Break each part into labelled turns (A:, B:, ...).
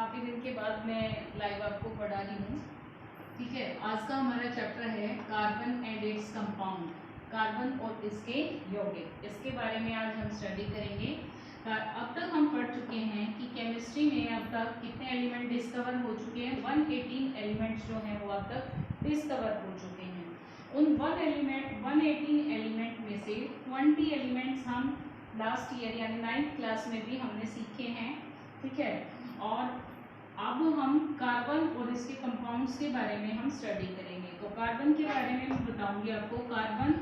A: काफ़ी दिन के बाद मैं लाइव आपको पढ़ा रही हूँ। ठीक है, आज का हमारा चैप्टर है carbon and its compound, carbon और इसके यौगिक। इसके बारे में आज हम स्टडी करेंगे। अब तक हम पढ़ चुके हैं कि केमिस्ट्री में अब तक कितने एलिमेंट डिस्कवर हो चुके हैं। 118 एलिमेंट्स जो हैं वो अब तक डिस्कवर हो चुके हैं। उन 118 एलिमेंट में से 20 एलिमेंट्स हम लास्ट ईयर यानी 9th क्लास में भी हमने सीखे हैं। ठीक है, और अब हम कार्बन और इसके कंपाउंड्स के बारे में हम स्टडी करेंगे। तो कार्बन के बारे में मैं बताऊंगी आपको। कार्बन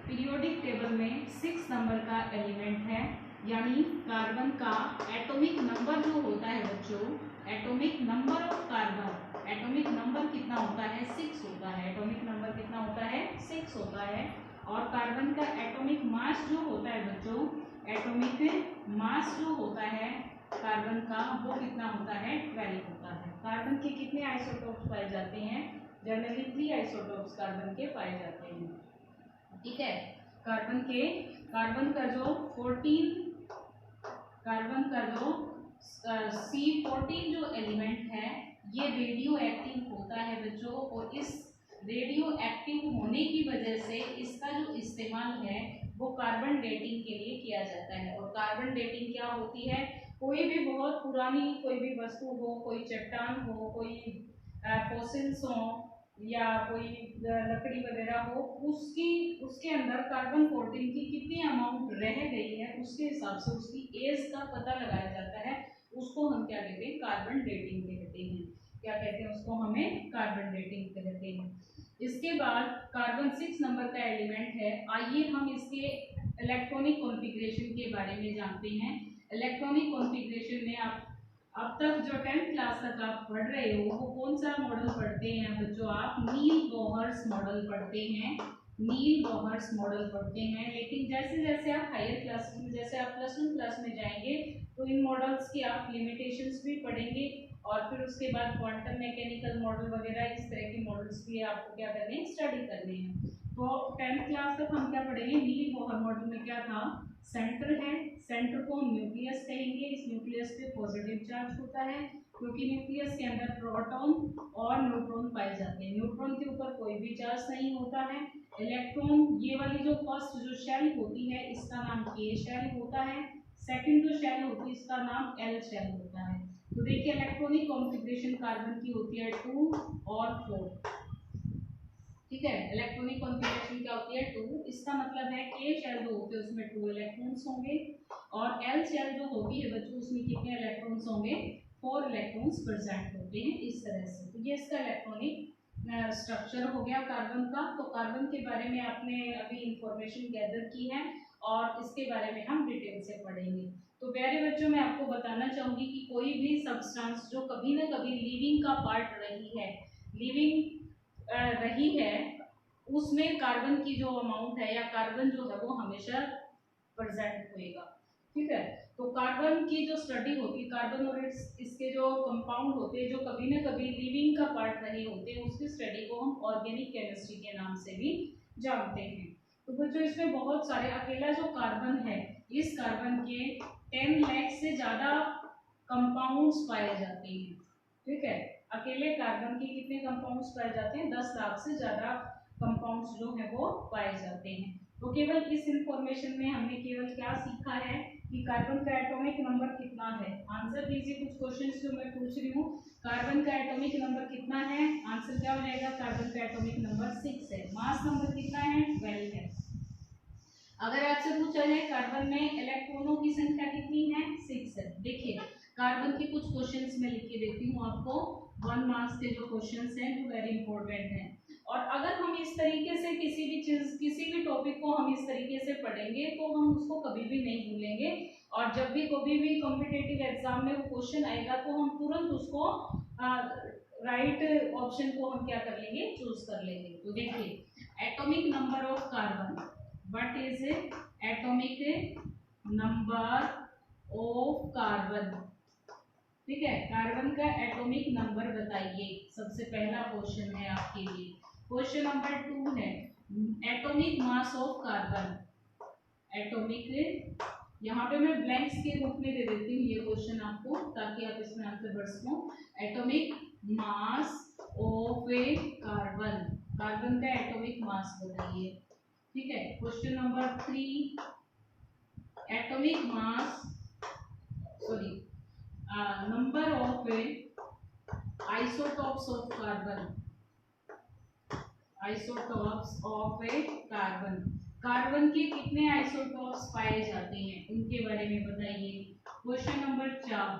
A: पीरियोडिक टेबल में 6 नंबर का एलिमेंट है, यानी कार्बन का एटॉमिक नंबर जो होता है बच्चों, atomic number of carbon, atomic number कितना होता है? 6 होता है। एटॉमिक नंबर कितना होता है? 6 होता है। और कार्बन का एटॉमिक मास जो होता है बच्चों, एटॉमिक मास जो होता है कार्बन का, वो कितना होता है? 12 होता है। कार्बन के कितने आइसोटोप्स पाए जाते हैं? जनरली 3 आइसोटोप्स कार्बन के पाए जाते हैं। ठीक है, कार्बन का जो 14 कार्बन का जो C14 जो एलिमेंट है ये रेडियो एक्टिव होता है बच्चों, और इस रेडियो एक्टिव होने की वजह से इसका जो इस्तेमाल है वो कार्बन डेटिंग के लिए किया जाता है। और कार्बन डेटिंग क्या होती है? कोई भी बहुत पुरानी कोई भी वस्तु हो, कोई चट्टान हो, कोई फॉसिल्स हो या कोई लकड़ी वगैरह हो, उसके अंदर कार्बन 14 की कितनी अमाउंट रह गई है उसके हिसाब से उसकी एज का पता लगाया जाता है। उसको हम क्या कहते हैं? कार्बन डेटिंग कहते हैं। क्या कहते हैं उसको? हमें कार्बन डेटिंग कहते हैं। इसके बाद कार्बन 6 नंबर का एलिमेंट है। आइए हम इसके इलेक्ट्रॉनिक कॉन्फ़िगरेशन के बारे में जानते हैं। इलेक्ट्रॉनिक कॉन्फ़िगरेशन में आप अब तक जो 10th क्लास तक आप पढ़ रहे हो वो कौन सा मॉडल पढ़ते हैं बच्चों? आप नील बोहर्स मॉडल पढ़ते हैं, नील बोहर्स मॉडल पढ़ते हैं। लेकिन जैसे जैसे आप हायर क्लास में, जैसे आप +1 क्लास में जाएंगे तो इन मॉडल्स की आप लिमिटेशंस भी पढ़ेंगे, और फिर उसके बाद क्वांटम मैकेनिकल मॉडल वगैरह इस तरह के मॉडल्स भी आपको क्या करने हैं? स्टडी करने हैं। तो 10th क्लास तक हम क्या पढ़ेंगे? नील बोहर मॉडल में क्या था? सेंटर है, सेंटर को न्यूक्लियस कहेंगे। इस न्यूक्लियस पे पॉजिटिव चार्ज होता है क्योंकि न्यूक्लियस के अंदर प्रोटॉन और न्यूट्रॉन पाए जाते हैं। न्यूट्रॉन के ऊपर कोई भी चार्ज नहीं होता है। इलेक्ट्रॉन, ये वाली जो फर्स्ट जो शेल होती है इसका नाम K शेल होता है। सेकंड जो शेल होती है इसका नाम L शेल होता है। तो देखिए इलेक्ट्रॉनिक कॉन्फ़िगरेशन कार्बन की होती है 2 और 4। ठीक है, इलेक्ट्रॉनिक कॉन्फ़िगरेशन क्या होती है? 2। इसका मतलब है K शेल जो होते हैं उसमें 2 इलेक्ट्रॉन्स होंगे, और L शेल जो होती है बच्चों उसमें कितने इलेक्ट्रॉन्स होंगे? 4 इलेक्ट्रॉन्स प्रेजेंट होते हैं इस तरह से। तो ये इसका इलेक्ट्रॉनिक स्ट्रक्चर हो गया कार्बन का। तो कार्बन के बारे में आपने अभी इंफॉर्मेशन गैदर की है और इसके बारे में हम डिटेल से पढ़ेंगे। तो प्यारे बच्चों, मैं आपको बताना चाहूंगी कि कोई भी सब्सटेंस जो कभी ना कभी लिविंग का पार्ट रही है उसमें कार्बन की जो अमाउंट है या कार्बन जो है वो हमेशा प्रेजेंट होएगा। ठीक है, तो कार्बन की जो स्टडी होती है, कार्बन और इसके जो कंपाउंड होते हैं जो कभी ना कभी लिविंग का पार्ट रहे होते हैं, उसकी स्टडी को हम ऑर्गेनिक केमिस्ट्री के नाम से भी जानते हैं। तो बच्चों इसमें बहुत सारे, अकेला जो कार्बन है इस कार्बन के 10 लाख से ज्यादा कंपाउंड्स पाए जाते हैं। ठीक है, अकेले कार्बन के कितने कंपाउंड्स पाए जाते हैं? 10 लाख से ज्यादा कंपाउंड्स जो है वो पाए जाते हैं। तो केवल इस इंफॉर्मेशन में हमने केवल क्या सीखा है कि कार्बन का एटॉमिक नंबर कितना है। आंसर दीजिए कुछ क्वेश्चंस जो मैं पूछ रही हूँ। कार्बन का एटॉमिक नंबर कितना है? आंसर क्या हो जाएगा? कार्बन का एटॉमिक नंबर 6 है। मास नंबर कितना है? 12 है। अगर आपसे पूछा जाए कार्बन में इलेक्ट्रॉनों की संख्या कितनी है? 6 है। देखिए कार्बन के कुछ क्वेश्चंस में लिख के देती हूँ आपको, 1 मार्क्स के जो क्वेश्चंस हैं जो वेरी इंपॉर्टेंट हैं। और अगर हम इस तरीके से किसी भी टॉपिक को हम इस तरीके से पढ़ेंगे तो हम उसको कभी भी नहीं भूलेंगे, और जब भी कभी भी कॉम्पिटिटिव एग्जाम में वो क्वेश्चन आएगा तो हम तुरंत उसको राइट ऑप्शन को हम क्या कर लेंगे? चूज कर लेंगे। तो देखिए atomic number of carbon, what is atomic number of carbon? ठीक है, कार्बन का एटॉमिक नंबर बताइए, सबसे पहला क्वेश्चन है आपके लिए। क्वेश्चन नंबर 2 है atomic mass of carbon. Atomic यहाँ पे मैं ब्लैंक्स के रूप में दे देती हूँ ये क्वेश्चन आपको, ताकि आप इसमें आंसर भर सको। Atomic mass of A carbon, carbon का एटॉमिक मास बताइए। ठीक है, question number 3, atomic mass sorry number of A isotopes of carbon, isotopes of A carbon, carbon के कितने आइसोटॉप्स पाए जाते हैं उनके बारे में बताइए। Question number 4,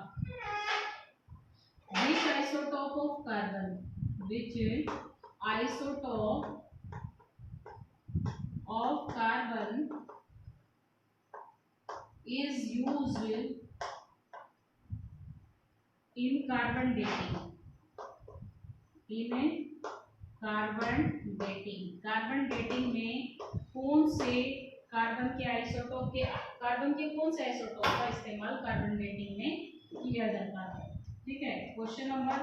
A: which isotope of carbon, which isotope of carbon is used in carbon dating, in carbon dating, carbon dating में कौन से कार्बन के आइसोटोप के, कार्बन के कौन से आइसोटोप का इस्तेमाल कार्बन डेटिंग में किया जाता है। ठीक है, क्वेश्चन नंबर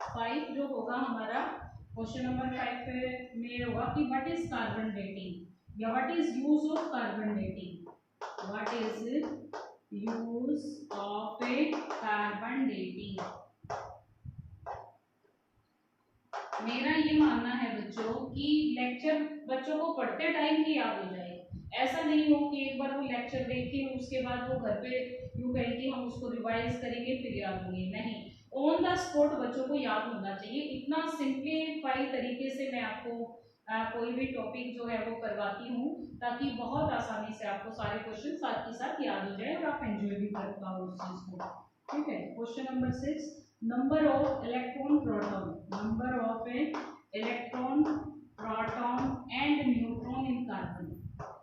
A: 5 जो होगा हमारा, क्वेश्चन नंबर 5 में होगा कि व्हाट इज कार्बन डेटिंग या what is use of carbon dating, what is use of A carbon dating. मेरा ये मानना है बच्चों कि लेक्चर बच्चों को पढ़ते टाइम ही याद हो जाए, ऐसा नहीं हो कि एक बार वो लेक्चर देखें उसके बाद वो घर पे यूं कहें कि हम उसको रिवाइज करेंगे फिर याद होंगे, नहीं, ऑन द स्पॉट बच्चों को याद होना चाहिए। इतना सिंप्लीफाई तरीके से मैं आपको कोई भी टॉपिक जो है वो करवाती हूँ, ताकि बहुत आसानी से आपको सारे क्वेश्चन साथ के साथ याद हो जाए और आप एंजॉय भी कर पाओ उस चीज को। ठीक है, question number 6, number of electron proton, number of A electron proton and neutron in carbon,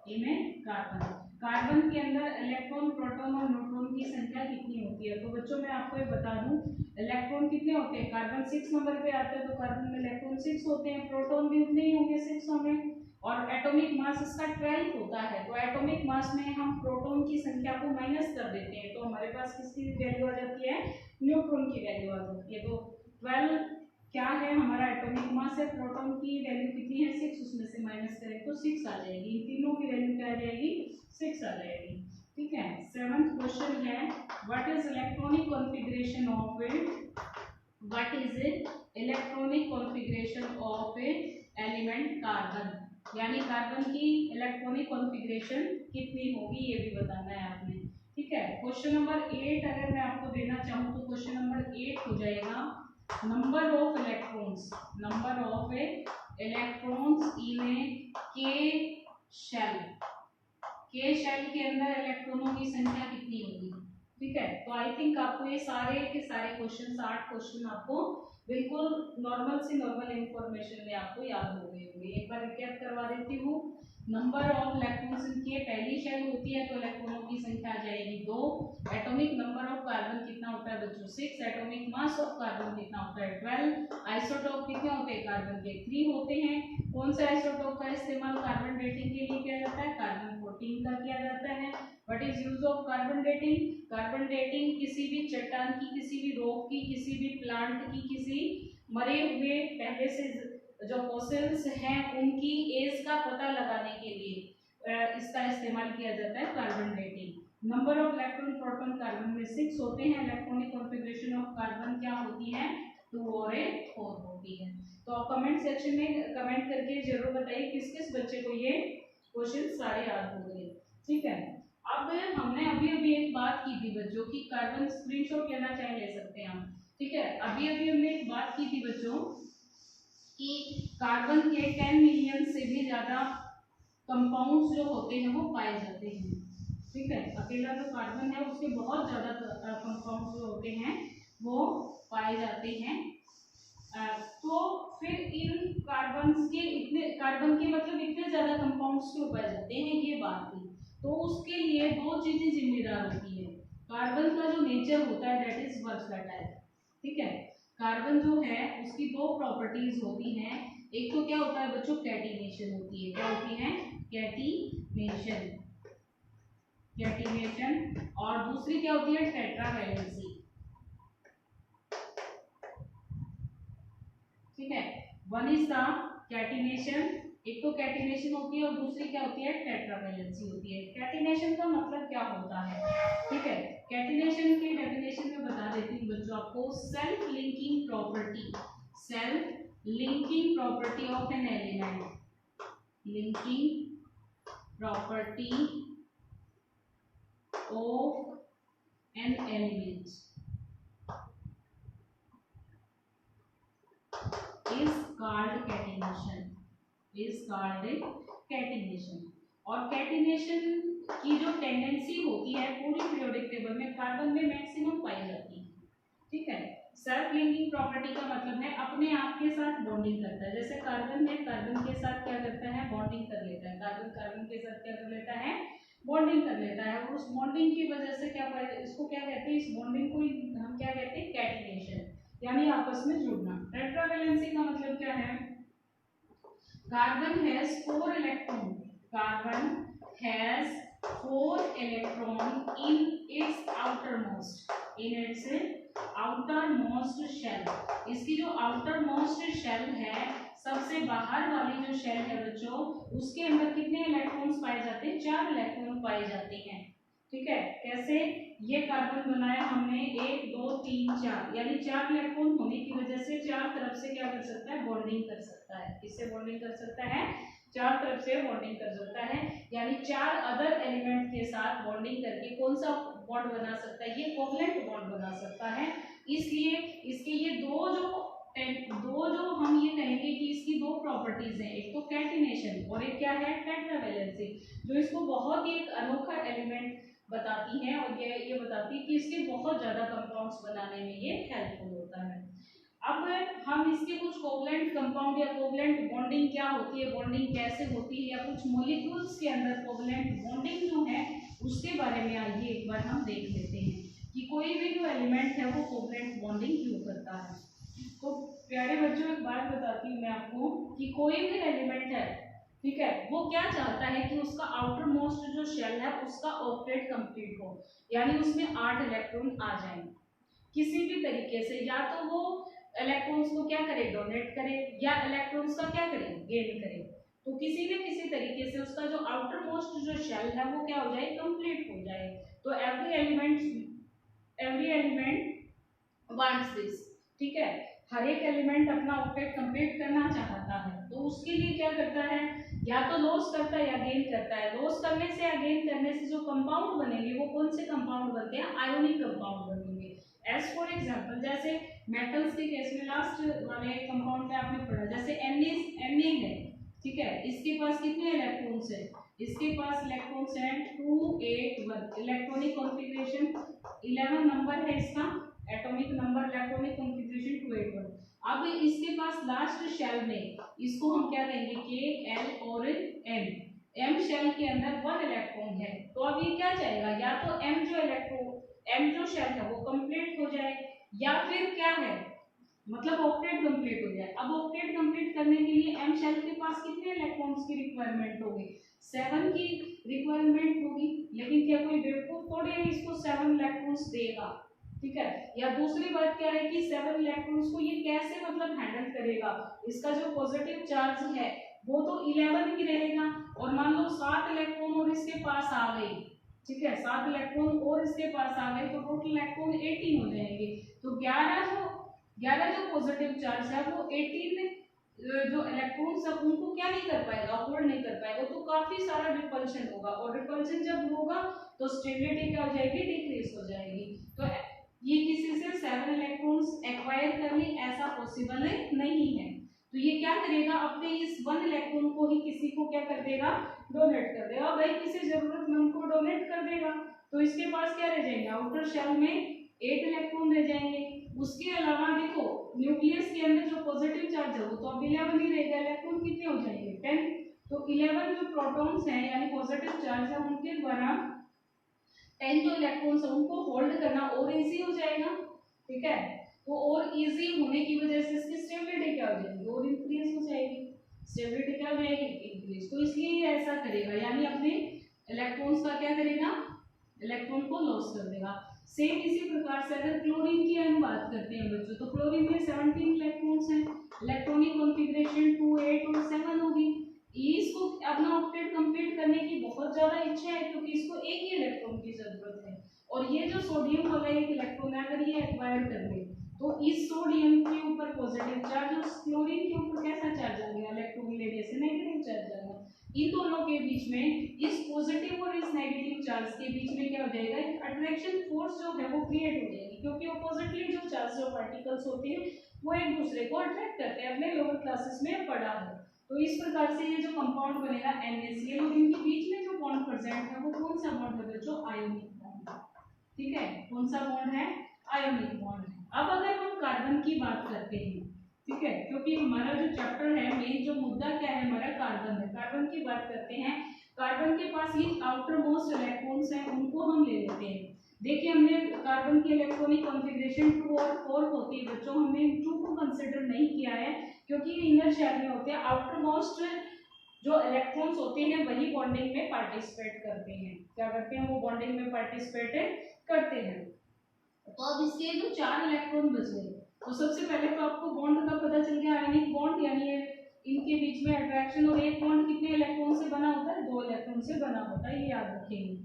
A: इनमें कार्बन, कार्बन के अंदर इलेक्ट्रॉन प्रोटॉन और न्यूट्रॉन की संख्या कितनी होती है। तो बच्चों मैं आपको ये बता दूं, इलेक्ट्रॉन कितने होते हैं, कार्बन 6 नंबर पे आता है तो कार्बन में इलेक्ट्रॉन 6 होते हैं, प्रोटॉन भी उतने ही होंगे 6 होंगे, और एटॉमिक मास इसका 12 होता है। तो एटॉमिक मास में हम प्रोटॉन की संख्या को माइनस कर देते हैं तो हमारे पास किसकी वैल्यू आ जाती है, न्यूट्रॉन की वैल्यू आ जाती है। तो 12 क्या है हमारा एटॉमिक मास है, प्रोटॉन की वैल्यू कितनी है 6, उसमें से माइनस करें तो 6 आ जाएगी, इन तीनों की वैल्यू क्या आ जाएगी 6 आ जाएगी। ठीक है, 7th क्वेश्चन है, what is electronic configuration of A, what is electronic configuration of A element carbon, यानी कार्बन की इलेक्ट्रॉनिक कॉन्फ़िगरेशन कितनी होगी ये भी बताना है आपने। ठीक है, क्वेश्चन नंबर 8 अगर मैं आपको देना चाहूँ तो क्वेश्चन नंबर 8 हो जाएगा, number of electrons, number of electrons in a K shell, के शेल के अंदर इलेक्ट्रॉनों की संख्या कितनी होगी। ठीक है, तो आई थिंक आपको ये सारे के सारे क्वेश्चन 8 क्वेश्चन आपको बिल्कुल नॉर्मल से नॉर्मल इंफॉर्मेशन में आपको याद हो गए होंगे। एक बार रिकैप करवा देती हूँ, नंबर ऑफ इलेक्ट्रॉन्स इनकी पहली शेल होती है तो इलेक्ट्रॉनों की संख्या आ जाएगी 2, एटॉमिक नंबर ऑफ कार्बन कितना होता है बच्चों 6, एटॉमिक मास ऑफ कार्बन कितना होता है 12, आइसोटोप कितने होते हैं कार्बन के 3 होते हैं। कौन से आइसोटोप का इस्तेमाल कार्बन डेटिंग के लिए किया जाता है, कार्बन 14 का किया जाता है। What is use of carbon dating, carbon dating किसी भी चट्टान की, किसी भी रॉक की, किसी भी प्लांट की, किसी मरे हुए पहले से जो फॉसिल्स हैं उनकी एज का पता लगाने के लिए इसका इस्तेमाल किया जाता है carbon dating. Number of electron proton carbon में 6 होते हैं, इलेक्ट्रॉनिक कॉन्फ़िगरेशन ऑफ कार्बन क्या होती है 2 और 4 होती है। तो आप कमेंट सेक्शन में कमेंट करके जरूर बताइए किस किस बच्चे को ये क्वेश्चन सारे याद हो गए। ठीक है, अब हमने अभी अभी एक बात की थी बच्चों की, कार्बन स्क्रीनशॉट लेना चाहे ले सकते हैं हम। ठीक है, अभी अभी हमने एक बात की थी बच्चों कि कार्बन के 10 मिलियन से भी ज्यादा कंपाउंड्स जो होते हैं वो पाए जाते हैं। ठीक है, अकेला जो कार्बन है उसके बहुत ज्यादा कंपाउंड्स जो होते हैं वो पाए जाते हैं। तो फिर इन कार्बन के इतने, कार्बन के मतलब इतने ज्यादा कंपाउंड्स क्यों पाए जाते हैं ये बात थी। तो उसके लिए 2 चीजें जिम्मेदार होती है, कार्बन का जो नेचर होता है दैट इज वर्सटाइल। ठीक है, कार्बन जो है उसकी 2 प्रॉपर्टीज होती हैं, एक तो क्या होता है बच्चों कैटिनेशन होती है, क्या होती है कैटिनेशन, कैटिनेशन, और दूसरी क्या होती है टेट्रावैलेंसी। ठीक है, वन इज द कैटिनेशन एक तो कैटिनेशन होती है और दूसरी क्या होती है, टेट्रावैलेंसी होती है। कैटिनेशन का मतलब क्या होता है, ठीक है, कैटिनेशन की डेफिनेशन में बता देती हूँ बच्चों आपको। Self linking property, self linking property of an element, linking property of an element is called catenation, is called catenation। और कैटिनेशन की जो टेंडेंसी होती है पूरी पीरियोडिक टेबल में कार्बन में मैक्सिमम पाई जाती है, ठीक है। सेल्फ लिंकिंग प्रॉपर्टी का मतलब है अपने आप के साथ बॉन्डिंग करता है। जैसे कार्बन है, कार्बन के साथ क्या करता है, बॉन्डिंग कर लेता है। कार्बन कार्बन के साथ क्या कर लेता है, बॉन्डिंग कर लेता है। और उस बॉन्डिंग की वजह से क्या, इसको क्या कहते हैं, इस बॉन्डिंग को हम क्या कहते हैं, कैटिनेशन, यानी आपस में जुड़ना। टेट्रावैलेंसी का मतलब क्या है, carbon has 4 electron, carbon has 4 electron in its outermost, in its outermost shell. इसकी जो आउटरमोस्ट शेल है, सबसे बाहर वाली जो शेल है बच्चों, उसके अंदर कितने इलेक्ट्रॉन्स पाए जाते हैं, 4 इलेक्ट्रॉन पाए जाते हैं, ठीक है। कैसे, ये कार्बन बनाया हमने 1 2 3 4, यानी 4 इलेक्ट्रॉन होने की वजह से 4 तरफ से क्या कर सकता है, बॉन्डिंग कर सकता है। किससे बॉन्डिंग कर सकता है, 4 तरफ से बॉन्डिंग कर सकता है, यानी 4 अदर एलिमेंट के साथ बॉन्डिंग करके कौन सा बॉन्ड बना सकता है, ये कोवलेंट बॉन्ड बना सकता है। इसलिए इसके ये दो जो हम ये कहेंगे कि इसकी 2 प्रॉपर्टीज हैं, एक तो कैटिनेशन और एक क्या है, टेट्रावैलेंसी, जो इसको बहुत ही एक अनोखा एलिमेंट बताती हैं। और ये बताती है कि इसके बहुत ज्यादा कंपाउंड्स बनाने में ये हेल्पफुल होता है। अब हम इसके कुछ कोवलेंट कंपाउंड या कोवलेंट बॉन्डिंग क्या होती है, बॉन्डिंग कैसे होती है, या कुछ मॉलिक्यूल्स के अंदर कोवलेंट बॉन्डिंग जो है उसके बारे में आइए एक बार हम देख लेते हैं कि कोई भी जो एलिमेंट है वो कोवलेंट बॉन्डिंग क्यों करता है। तो प्यारे बच्चों एक बात बताती हूँ मैं आपको कि कोई भी एलिमेंट है, ठीक है, वो क्या चाहता है कि उसका आउटर मोस्ट जो शेल है उसका ऑक्टेट कंप्लीट हो, यानी उसमें 8 इलेक्ट्रॉन आ जाएं किसी भी तरीके से। या तो वो इलेक्ट्रॉन्स को क्या करे, डोनेट करे, या इलेक्ट्रॉन्स का क्या करे, गेन करे। तो किसी न किसी तरीके से उसका जो आउटर मोस्ट जो शेल है वो क्या हो जाए, कंप्लीट हो जाए। तो एवरी एलिमेंट वांट्स दिस, ठीक है, हर एक एलिमेंट अपना ऑक्टेट कंप्लीट करना चाहता है। तो उसके लिए क्या करता है, या तो लॉस करता है या गेन करता है। लॉस करने से या गेन करने से जो कंपाउंड बनेंगे वो कौन से कंपाउंड बनते हैं, आयोनिक कंपाउंड बनेंगे। एज फॉर एग्जांपल, जैसे मेटल्स के केस में लास्ट वाले कंपाउंड पे आपने पढ़ा, जैसे Na है, ठीक है, इसके पास कितने इलेक्ट्रॉन्स है, इसके पास इलेक्ट्रॉन्स हैं 2 8 1, इलेक्ट्रॉनिक कॉन्फ़िगरेशन 11 नंबर है इसका, एटॉमिक नंबर इलेक्ट्रॉनिक कॉन्फ़िगरेशन 281। अब इसके पास लास्ट शेल में इसको हम क्या कहेंगे, के एल और एम शेल के अंदर 1 इलेक्ट्रॉन है। तो अब ये क्या चाहेगा, या तो एम जो शेल है वो कंप्लीट हो जाए, या फिर क्या है, मतलब ऑक्टेट कंप्लीट हो जाए। अब ऑक्टेट कंप्लीट करने के लिए एम शेल के पास कितने इलेक्ट्रॉन्स की रिक्वायरमेंट होगी, 7 की रिक्वायरमेंट होगी। लेकिन क्या कोई बेवकूफ थोड़ी है इसको 7 इलेक्ट्रॉन्स देगा, ठीक है। या दूसरी बात क्या है कि 7 इलेक्ट्रॉन्स को ये कैसे मतलब हैंडल करेगा, इसका जो पॉजिटिव चार्ज है वो तो 11 ही रहेगा, और मान लो 7 इलेक्ट्रॉन और इसके पास आ गई, ठीक है, 7 इलेक्ट्रॉन और इसके पास आ गए तो टोटल इलेक्ट्रॉन 18 हो जाएंगे। तो 11 जो पॉजिटिव चार्ज है वो 18 जो इलेक्ट्रॉन्स है उनको क्या नहीं कर पाएगा, होल्ड नहीं कर पाएगा। तो काफी सारा रिपल्शन होगा, और रिपल्शन जब होगा तो स्टेबिलिटी क्या हो जाएगी, डिक्रीज हो जाएगी। तो ये किसी से 7 इलेक्ट्रॉन्स एक्वायर कर ले ऐसा पॉसिबल नहीं है। तो ये क्या करेगा, अपने इस 1 इलेक्ट्रॉन को ही किसी को क्या कर देगा, डोनेट कर देगा। भाई किसी जरूरतमंद को डोनेट कर देगा तो इसके पास क्या रह जाएंगे, आउटर शेल में 8 इलेक्ट्रॉन रह जाएंगे। उसके अलावा देखो न्यूक्लियस के अंदर जो पॉजिटिव चार्ज है वो तो अब 11 ही रहेगा, इलेक्ट्रॉन कितने हो जाएंगे, 10। तो 11 जो प्रोटॉन्स हैं यानी पॉजिटिव चार्ज है उनके द्वारा 10 जो इलेक्ट्रॉन्स है उनको होल्ड करना और इजी हो जाएगा, ठीक है। तो और इजी होने की वजह से इसकी स्टेबिलिटी क्या हो जाएगी, और इंक्रीज हो जाएगी, स्टेबिलिटी क्या हो जाएगी, इंक्रीज। तो इसलिए ये ऐसा करेगा, यानी अपने इलेक्ट्रॉन्स का क्या करेगा, इलेक्ट्रॉन को लॉस कर देगा। सेम इसी प्रकार से अगर क्लोरीन की हम बात करते हैं बच्चों, तो क्लोरीन में 17 इलेक्ट्रॉन्स हैं, इलेक्ट्रॉनिक कॉन्फ़िगरेशन 2 8 और 7 होगी, ये इसको अपना ऑक्टेट कंप्लीट करने की बहुत ज्यादा इच्छा है क्योंकि इसको एक ही इलेक्ट्रॉन की जरूरत है। और ये जो सोडियम वाला एक इलेक्ट्रॉन है अगर ये एक्वायर कर ले तो इस सोडियम के ऊपर पॉजिटिव चार्ज और क्लोरीन के ऊपर कैसा चार्ज आ गया, इलेक्ट्रॉन लेने से नेगेटिव चार्ज आ गया। इन दोनों के बीच में, इस पॉजिटिव और इस नेगेटिव चार्ज के बीच में क्या हो जाएगा, एक अट्रैक्शन फोर्स जो है वो क्रिएट हो जाएगी क्योंकि अपोजिटली जो चार्ज जो पार्टिकल्स होते हैं वो एक दूसरे को अट्रैक्ट करते हैं। अपने लोअर क्लासेस में पढ़ा है। तो इस प्रकार से ये जो कंपाउंड बनेगा NaCl और इनके बीच में जो बॉन्ड प्रेजेंट है वो कौन सा बॉन्ड है बच्चों, आयोनिक बॉन्ड। ठीक है, कौन सा बॉन्ड है, आयोनिक बॉन्ड है। अब अगर हम कार्बन की बात करते हैं, ठीक है, क्योंकि हमारा जो चैप्टर है मेन जो मुद्दा क्या है हमारा कार्बन है। कार्बन की बात करते हैं। कार्बन के पास ये आउटर मोस्ट इलेक्ट्रॉन्स हैं उनको हम ले लेते हैं। देखिए हमने कार्बन की इलेक्ट्रॉनिक कॉन्फ़िगरेशन 2 और 4 होती है बच्चों, हमने 2 को कंसीडर नहीं किया है क्योंकि इनर शेल में होते हैं। आउटर मोस्ट जो इलेक्ट्रॉन्स होते हैं वही बॉन्डिंग में पार्टिसिपेट करते हैं। क्या करते हैं, वो बॉन्डिंग में पार्टिसिपेट करते हैं। तो अब इसके जो 4 इलेक्ट्रॉन बचे, तो सबसे पहले तो आपको बॉन्ड का पता चल गया, आयनिक बॉन्ड यानी इनके बीच में अट्रैक्शन। और एक बॉन्ड कितने इलेक्ट्रॉन से बना होता है, 2 इलेक्ट्रॉन से बना होता है, ये याद रखेंगे।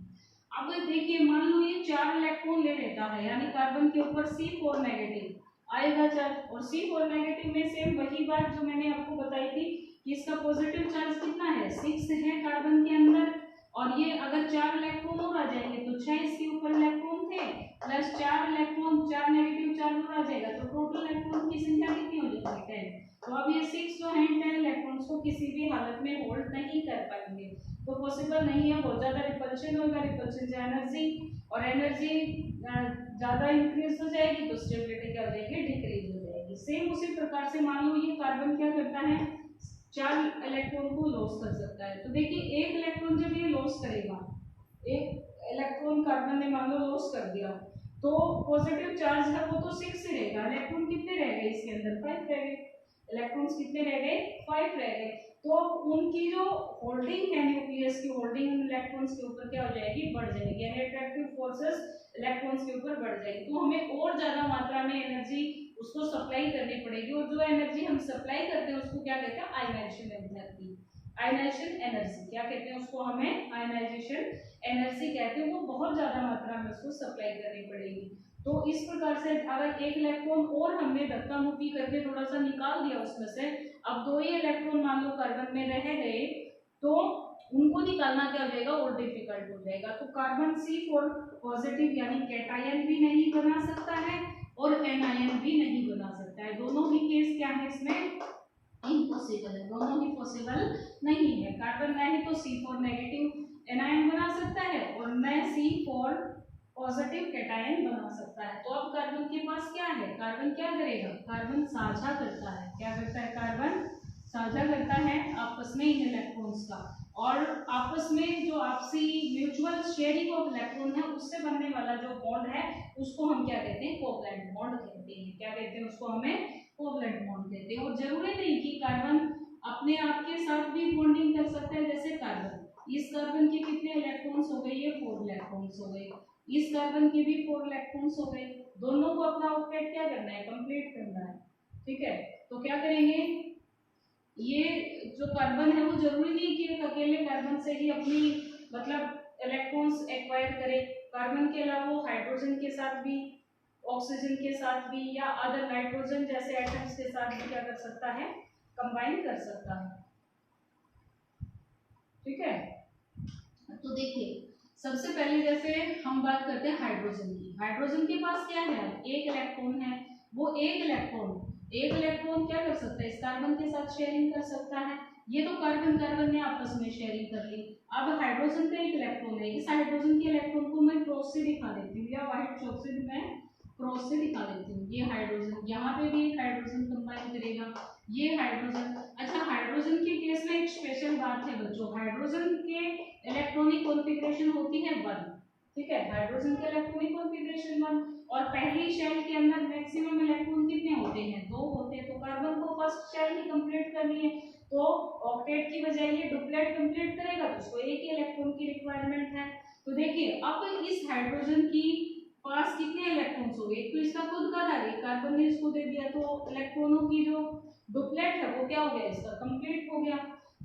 A: अब देखिए मान लो ये 4 इलेक्ट्रॉन ले लेता है यानी कार्बन के ऊपर C4 नेगेटिव आएगा चार्ज, और C4 नेगेटिव में सेम वही बात जो मैंने आपको बताई थी कि इसका पॉजिटिव चार्ज कितना है, 6 है कार्बन के अंदर। और ये अगर 4 इलेक्ट्रॉन और आ जाएंगे तो 6 इसके ऊपर इलेक्ट्रॉन थे प्लस 4 इलेक्ट्रॉन, 4 नेगेटिव चार्ज और आ जाएगा तो टोटल इलेक्ट्रॉन की संख्या कितनी हो जाएगी, 10। तो अब ये 6 जो है 10 इलेक्ट्रॉन्स को किसी भी हालत में होल्ड नहीं कर पाएंगे, तो पॉसिबल नहीं है। बहुत ज्यादा रिपल्शन होगा, रिपल्शन से एनर्जी, और एनर्जी ज्यादा इंक्रीज हो जाएगी तो स्टेबिलिटी क्या हो जाएगी, डिक्रीज हो जाएगी। सेम उसी प्रकार से मान लो ये कार्बन क्या करता है, 4 इलेक्ट्रॉन को लॉस कर सकता है। तो देखिए एक इलेक्ट्रॉन जब ये लॉस करेगा, एक इलेक्ट्रॉन कार्बन ने मान लो लॉस कर दिया, तो पॉजिटिव चार्ज है वो तो 6 ही रहेगा, इलेक्ट्रॉन कितने रह गए इसके अंदर, 5 रह गए। इलेक्ट्रॉन्स कितने रह गए, 5 रह गए। तो उनकी जो होल्डिंग है न्यूक्लियस की होल्डिंग इलेक्ट्रॉन्स के ऊपर क्या हो जाएगी, बढ़ जाएगी, यानी अट्रैक्टिव फोर्सेस इलेक्ट्रॉन्स के ऊपर बढ़ जाएगी। तो हमें और ज्यादा मात्रा में एनर्जी उसको सप्लाई करनी पड़ेगी, और जो एनर्जी हम सप्लाई करते हैं उसको क्या कहते हैं, आयनाइजेशन एनर्जी। आयनाइजेशन एनर्जी क्या कहते हैं उसको, हमें आयनाइजेशन एनर्जी कहते हैं। वो बहुत ज्यादा मात्रा में उसको सप्लाई करनी पड़ेगी। तो इस प्रकार से अगर एक इलेक्ट्रॉन और हमने धक्का मुक्की करके थोड़ा सा निकाल दिया उसमें से, अब 2 ही इलेक्ट्रॉन मान लो कार्बन में रह गए, तो उनको निकालना क्या हो जाएगा, और डिफिकल्ट हो जाएगा। तो कार्बन C4 पॉजिटिव यानी कैटायन भी नहीं बना सकता है और एनायन भी नहीं बना सकता है। दोनों ही केस क्या है इसमें, इम्पॉसिबल है, दोनों ही पॉसिबल नहीं है। कार्बन ना ही तो C4 नेगेटिव एनायन बना सकता है और न C4 पॉजिटिव कैटायन बना सकता है। तो अब कार्बन के पास क्या है, कार्बन क्या करेगा, कार्बन साझा करता है। क्या करता है, कार्बन साझा करता है आपस में इन इलेक्ट्रॉन्स का, और आपस में जो आपसी म्यूचुअल शेयरिंग ऑफ इलेक्ट्रॉन है उससे बनने वाला जो बॉन्ड है उसको हम क्या कहते हैं, कोवलेंट बॉन्ड कहते हैं। क्या कहते हैं उसको, हमें कोवलेंट बॉन्ड कहते हैं। और जरूरी नहीं कि कार्बन अपने आप के साथ भी बॉन्डिंग कर सकता है। जैसे कार्बन, इस कार्बन के कितने इलेक्ट्रॉन्स हो गए, ये 4 इलेक्ट्रॉन्स हो गए, इस कार्बन के भी 4 इलेक्ट्रॉन्स हो गए। दोनों को अपना ऑक्टेट क्या करना है, कंप्लीट करना है। ठीक है, तो क्या करेंगे, ये जो कार्बन है वो जरूरी नहीं कि एक अकेले कार्बन से ही अपनी मतलब इलेक्ट्रॉन्स एक्वायर करे। कार्बन के अलावा वो हाइड्रोजन के साथ भी, ऑक्सीजन के साथ भी, या अदर नाइट्रोजन जैसे एटम्स के साथ भी क्या कर सकता है, कंबाइन कर सकता है। ठीक है, तो देखिए सबसे पहले जैसे हम बात करते हैं हाइड्रोजन की। हाइड्रोजन के पास क्या है, एक इलेक्ट्रॉन है। वो एक इलेक्ट्रॉन क्या कर सकता है, इस कार्बन के साथ शेयरिंग कर सकता है। ये तो कार्बन कार्बन ने आपस में शेयरिंग कर ली। अब हाइड्रोजन का एक इलेक्ट्रॉन है, इस हाइड्रोजन के इलेक्ट्रॉन को मैं क्रॉस से दिखा देती हूँ, या व्हाइट चौक से मैं क्रॉस से दिखा देती हूँ। ये हाइड्रोजन, यहाँ पे भी एक हाइड्रोजन कंबाइन करेगा, ये हाइड्रोजन। अच्छा, हाइड्रोजन के केस में एक स्पेशल बात है बच्चों, हाइड्रोजन के इलेक्ट्रॉनिक कॉन्फ़िगरेशन होती है 1। ठीक है, हाइड्रोजन का इलेक्ट्रॉनिक कॉन्फ़िगरेशन 1, और पहली शेल के अंदर मैक्सिमम इलेक्ट्रॉन कितने होते हैं, 2 होते हैं। तो कार्बन को फर्स्ट शेल ही कंप्लीट करनी है, तो ऑक्टेट की बजाय ये डुप्लेट कंप्लीट करेगा तो उसको एक ही इलेक्ट्रॉन की रिक्वायरमेंट है। तो देखिए अब इस हाइड्रोजन की पास कितने इलेक्ट्रॉन्स हो गए, तो इसका खुद का था, कार्बन ने इसको दे दिया, तो इलेक्ट्रॉनों की जो डुप्लेट है वो क्या हो गया, इसका कंप्लीट हो गया।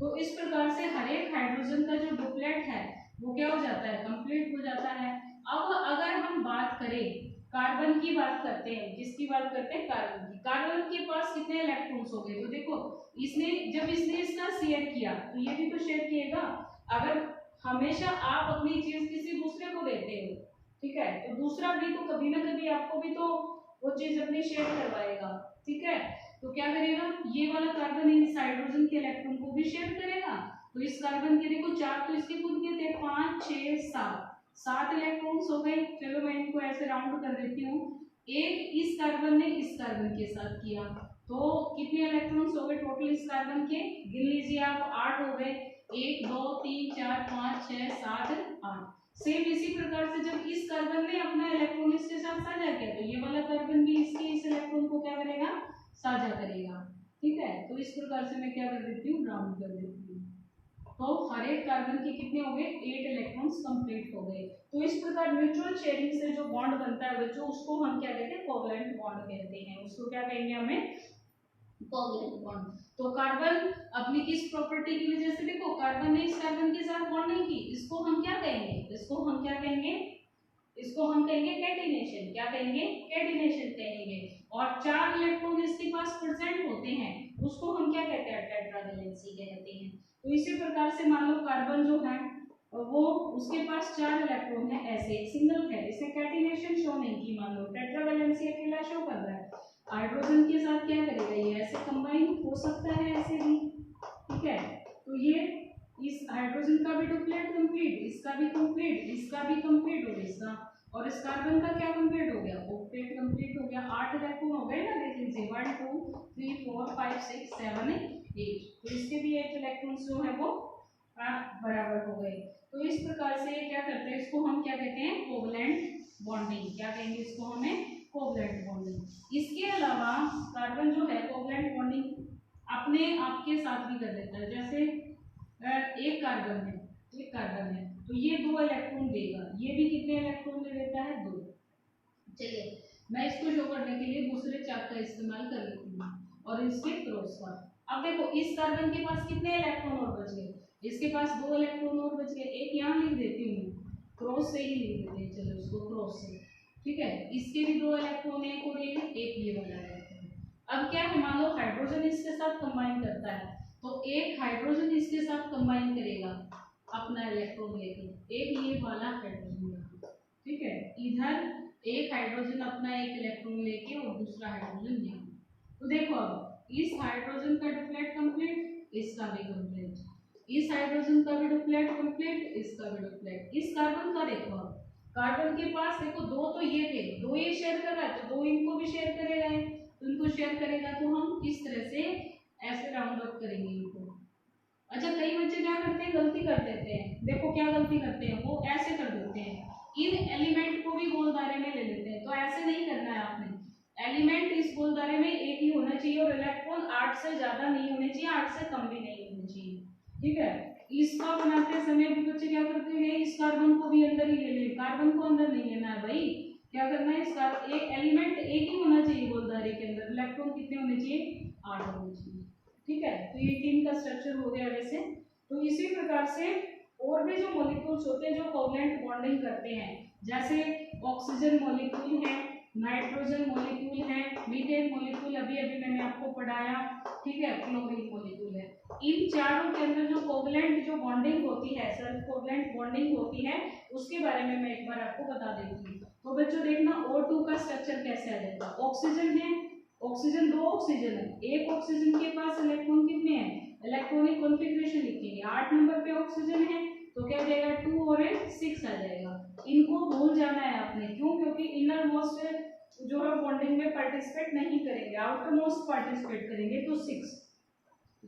A: तो इस प्रकार से हर एक हाइड्रोजन का जो डुप्लेट है वो क्या हो जाता है, कंप्लीट हो जाता है। अब अगर हम बात करें कार्बन की, बात करते हैं, किसकी बात करते हैं, कार्बन की। कार्बन के पास कितने इलेक्ट्रॉन्स हो गए, तो देखो इसने इसका शेयर किया तो ये भी तो शेयर किएगा। अगर हमेशा आप अपनी चीज किसी दूसरे को देते हो, ठीक है, तो दूसरा भी तो कभी ना कभी आपको भी तो वो चीज अपनी शेयर करवाएगा, ठीक है। तो क्या करेगा, ये वाला कार्बन इस हाइड्रोजन के इलेक्ट्रॉन को भी शेयर करेगा। तो इस कार्बन के देखो चार तो इसके खुद के थे, 5 6 7 इलेक्ट्रॉन्स हो गए। चलो मैं इनको ऐसे राउंड कर देती हूँ। एक इस कार्बन ने इस कार्बन के साथ किया तो कितने इलेक्ट्रॉन्स हो गए टोटल इस कार्बन के, गिन लीजिए आप, 8 हो गए। 1 2 3 4 5 6 7 8। सेम इसी प्रकार से जब इस कार्बन ने अपना इलेक्ट्रॉन इसके साथ साझा किया तो ये वाला कार्बन भी इसके इस इलेक्ट्रॉन को क्या करेगा, साझा करेगा, ठीक है। तो इस प्रकार से मैं क्या कर देती हूँ, राउंड कर देती हूँ। तो हर एक कार्बन के कितने हो गए, 8 इलेक्ट्रॉन्स कंप्लीट हो गए। तो इस प्रकार म्यूचुअल शेयरिंग से जो बॉन्ड बनता है बच्चों, उसको हम क्या कहते हैं, कोवलेंट बॉन्ड कहते हैं। उसको क्या कहेंगे हमें, कोवलेंट बॉन्ड। तो कार्बन अपनी किस प्रॉपर्टी की वजह से, देखो कार्बन ने इस कार्बन के साथ बॉन्ड नहीं की, इसको हम क्या कहेंगे, इसको हम क्या कहेंगे, इसको हम कहेंगे कैटिनेशन। क्या कहेंगे, कैटिनेशन कहेंगे। और 4 इलेक्ट्रॉन इसके पास प्रेजेंट होते हैं उसको हम क्या कहते हैं, टेट्रावैलेंसी कहते हैं। तो इसी प्रकार से मान लो कार्बन जो है वो उसके पास 4 इलेक्ट्रॉन है, ऐसे एक सिंगल है, इसने कैटिनेशन शो नहीं की, मान लो टेट्रावैलेंसी अकेला शो कर रहा है। हाइड्रोजन के साथ क्या करेगा, ये ऐसे कंबाइन हो सकता है, ऐसे भी, ठीक है। तो ये इस हाइड्रोजन का भी डुप्लेट कंप्लीट, इसका भी कंप्लीट, इसका भी कंप्लीट और इसका, और इस कार्बन का क्या कंप्लीट हो गया, ऑक्टेट कंप्लीट हो गया। 8 इलेक्ट्रॉन हो गए ना, देख लीजिए 1 2 3 4 5 6 7 8। तो इसके भी 8 इलेक्ट्रॉन्स जो है वो बराबर हो गए। तो इस प्रकार से क्या करते हैं, इसको हम क्या कहते हैं, कोवलेंट बॉन्डिंग। क्या कहेंगे इसको हमें, कोवलेंट बॉन्डिंग। इसके अलावा कार्बन जो है कोवलेंट बॉन्डिंग अपने आप के साथ भी कर देता है। जैसे एक कार्बन है, एक कार्बन है तो ये 2 इलेक्ट्रॉन देगा, ये भी कितने इलेक्ट्रॉन दे देता है, 2। चलिए मैं इसको शो करने के लिए दूसरे चार्ट का इस्तेमाल कर लेती हूँ और इसके क्रॉस का। अब देखो इस कार्बन के पास कितने इलेक्ट्रॉन और बच गए, इसके पास 2 इलेक्ट्रॉन और बच गए। एक यहाँ लिख देती हूँ, क्रॉस से ही लिख देते हैं, चलो इसको क्रॉस से, ठीक है। इसके भी 2 इलेक्ट्रॉन, एक और एक ये वाला इलेक्ट्रॉन। अब क्या है, मान लो हाइड्रोजन इसके साथ कंबाइन करता है तो एक हाइड्रोजन इसके साथ कंबाइन करेगा अपना इलेक्ट्रॉन लेके, एक ये वाला हाइड्रोजन, ठीक है। इधर एक हाइड्रोजन अपना एक इलेक्ट्रॉन लेके और दूसरा हाइड्रोजन यहाँ। तो देखो अब इस हाइड्रोजन का डुप्लेट कंप्लीट, इसका भी कंप्लीट, इस हाइड्रोजन का भी डुप्लेट कंप्लीट, इसका भी डुप्लेट। इस कार्बन का देखो, अब कार्बन के पास देखो 2 तो ये थे, 2 ये शेयर कर रहा है तो 2 इनको भी शेयर करेगा, इनको शेयर करेगा। तो हम इस तरह से ऐसे राउंड अप करेंगे इनको। अच्छा कई बच्चे क्या करते हैं, गलती कर देते हैं, देखो क्या गलती करते हैं, वो ऐसे कर देते हैं, इन एलिमेंट को भी गोल दायरे में ले लेते हैं। तो ऐसे नहीं करना है आपने, एलिमेंट इस गोल दायरे में एक ही होना चाहिए और इलेक्ट्रॉन 8 से ज्यादा नहीं होने चाहिए, 8 से कम भी नहीं होने चाहिए, ठीक है। इसका बनाते समय भी बच्चे क्या करते हैं, इस कार्बन को भी अंदर ही ले ले, कार्बन को अंदर नहीं लेना है भाई, क्या करना है, इसका एक एलिमेंट एक ही होना चाहिए गोल दायरे के अंदर, इलेक्ट्रॉन कितने होने चाहिए, 8 होने चाहिए, ठीक है। तो ये 3 का स्ट्रक्चर हो गया वैसे। तो इसी प्रकार से और भी जो मॉलिक्यूल्स होते हैं जो कोवलेंट बॉन्डिंग करते हैं, जैसे ऑक्सीजन मॉलिक्यूल है, नाइट्रोजन मॉलिक्यूल है, मीथेन मॉलिक्यूल अभी अभी मैंने आपको पढ़ाया, ठीक है, क्लोरीन मॉलिक्यूल है। इन चारों के अंदर जो कोवलेंट जो बॉन्डिंग होती है, सेल्फ कोवलेंट बॉन्डिंग होती है, उसके बारे में मैं एक बार आपको बता देती हूँ। तो बच्चों देखना O2 का स्ट्रक्चर कैसे आ जाएगा, ऑक्सीजन है, ऑक्सीजन 2 ऑक्सीजन है, एक ऑक्सीजन के पास इलेक्ट्रॉन कितने हैं, इलेक्ट्रॉनिक कॉन्फ़िगरेशन लिखेंगे, 8 नंबर पे ऑक्सीजन है तो क्या हो जाएगा, 2 और 1 6 आ जाएगा। इनको भूल जाना है आपने, क्यों, क्योंकि इनर मोस्ट जो है बॉन्डिंग में पार्टिसिपेट नहीं करेंगे, आउटर मोस्ट पार्टिसिपेट करेंगे, तो 6।